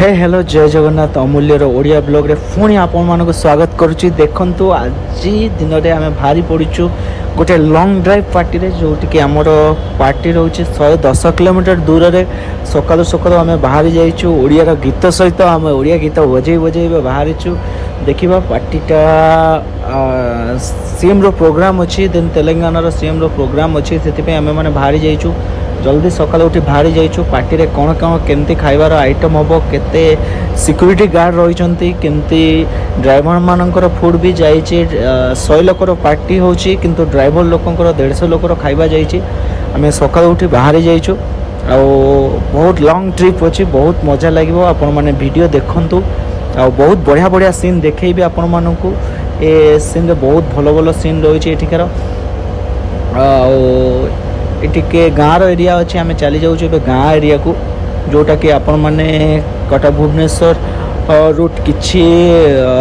हे hello जय Jagannath अमूल्यर Odia blog रे पुणी आपण मानक स्वागत करुच्ची। देखंतु आज दिन में आम बाहरी पड़ू गोटे लॉन्ग ड्राइव पार्टी रे जोटि आमर पार्टी रोचे 110 किलोमीटर दूर रे सकालू सकालू आम बाहरी जाइचु। ओडियार गीत सहित आम ओडिया गीत बजे बजे बाहरीचु। देखा पार्टीटा सीएम रो प्रोग्राम अच्छी देन तेलंगाना सीएम रो प्रोग्राम अच्छी से आम मैंने बाहरी जाइचु। जल्दी सकाल उठी बाहरी जाइचु। पार्टी रे कौन कौन केमती खाइबार आइटम हम केते सिक्यूरीटी गार्ड रही केमती ड्राइवर मानकर फूड भी जाइए। 100 लोकर पार्टी होची किंतु ड्राइवर लोकंकर 150 लोकर खाइबा जाइए। आम सकाल उठी बाहरी जाइचु। आ बहुत लॉन्ग ट्रिप अच्छी, बहुत मजा लगे। आपण मैंने वीडियो देखंतु आ बहुत बढ़िया बढ़िया सीन देखेबी आपण मानकु। ए सीन रे बहुत भल भल सीन रही एठिकार। ये गाँव एरिया अच्छे आम चली जाऊँ गाँ एरिया को जोटा कि आपण मैंने कटक भुवनेश्वर रूट किसी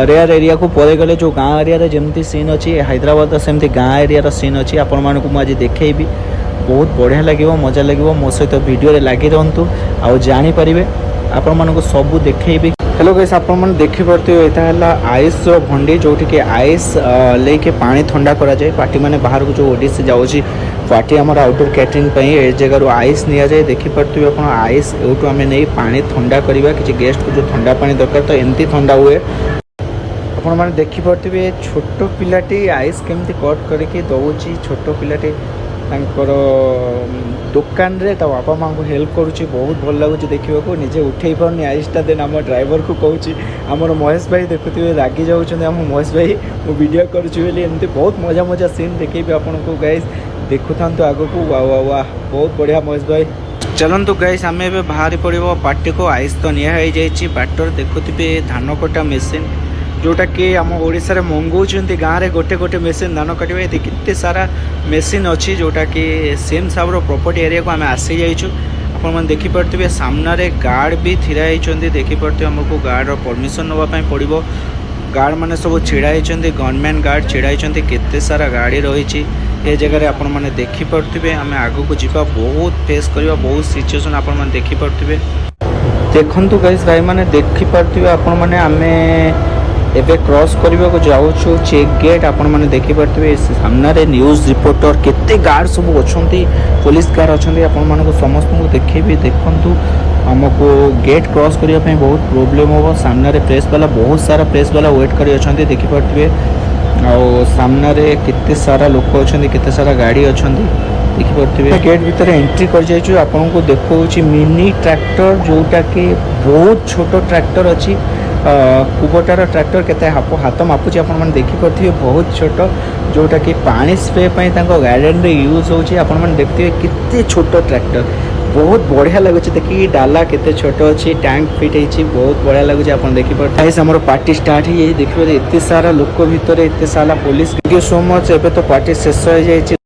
रेयर एरिया को पड़े गले जो गाँ एरिया जमती सीन अच्छी हैदराबाद सेमती गाँ एरिया सीन अच्छी आपण मानक मुझे देखेबी। बहुत बढ़िया लगे, मजा लगे। मो सहित वीडियो लगी रहतु आ जानीपारे आपण मानक सबू देखेबी। हेलो गाइस, आपण मैंने देखिपे यहाँ आइस भंडी जोटि कि आइस लेके पानी ठंडा करा जाए। पार्टी मैंने बाहर को जो ओडिशा जाऊँगी पार्टी आम आउटडोर कैटरिंग ए जगार आइस नि जाए। देखिपे आप आइस यूँ आम नहीं पानी ठंडा करवा कि गेस्ट को जो ठंडा पानी दरकार तो एमती ठंडा हुए। आपण मैंने देखिपे छोट पिलाटी आइस केमती कट करके दौची। छोट पिलाटी दुकान रे ता बापा माँ को हेल्प करुच्ची। बहुत भल लगुच देखा निजे उठे पारनी आइसटा। देन आम ड्राइवर को कहूँ आमर महेश भाई देखुए रागी जाऊँ आम महेश भाई मु वीडियो करुच्ची एमती बहुत मजा मजा सीन देखेबी आपन को। गाइस देखु था आग को वाह वाह वाह बहुत बढ़िया महेश भाई। चलतु गाइस आम ए बाहरी पड़ो पार्टी को। आइस तो निजी बाटर देखुए धान कटा मेसीन जोटा कि आम ओडिशा रे मंगाऊँ गाँव में गोटे गोटे मेसीन धान काटे। केते सारा मेसीन अच्छी जोटा कि सेम साहब प्रॉपर्टी एरिया को आम आसी जाइचु। आपण मैंने देखिपे सामने गार्ड भी थिरा होती। देखिपे आमको गार्ड परमिशन नापी पड़ो। गार्ड मैंने सब छिड़ा होती, गवर्नमेंट गार्ड छिड़ा होती। केते सारा गाड़ी रही ये जगह आपण मैंने देखिपे। आम आग को जीवा बहुत फेस करवा बहुत सिचुएसन आपण मैंने देखिपे। देखु गाइस भाई मैंने देखिपे आपण मैंने आम एबे क्रॉस करने को जाऊँ चेक गेट। आपण मैंने देखिपे सामने न्यूज रिपोर्टर केते गार्ड सब अच्छा पुलिस गार्ड अच्छा। आपण मानक समस्त को देखेबी। देखु आमको गेट क्रॉस करने बहुत प्रोब्लेम हम। सामने प्रेस वाला बहुत सारा प्रेस वाला वेट कर अच्छा देखिपे। आ सामने केते सारा लोक अच्छा, केते सारा गाड़ी अच्छा देखिपे। गेट भीतर एंट्री कर जाइए। आपन को देखा मिनी ट्रैक्टर जोटा कि बहुत छोट ट्रैक्टर अच्छी। कुबटार ट्रैक्टर केते हाथ मापुची आपण मैंने देखिपे। बहुत छोट जोटा कि पानी स्प्रे गार्डन रे यूज होची। आपण मैंने देखते केते छोट ट्रैक्टर बहुत बढ़िया लगुच। देखिए डाला केते छोट अच्छी टैंक फिट होती बहुत बढ़िया लगुच। आप देखिए आमर पार्टी स्टार्ट ही देखिए एत सारा लोक भितर एत सारा police. Thank you so much. एबे तो पार्टी शेष हो जाए।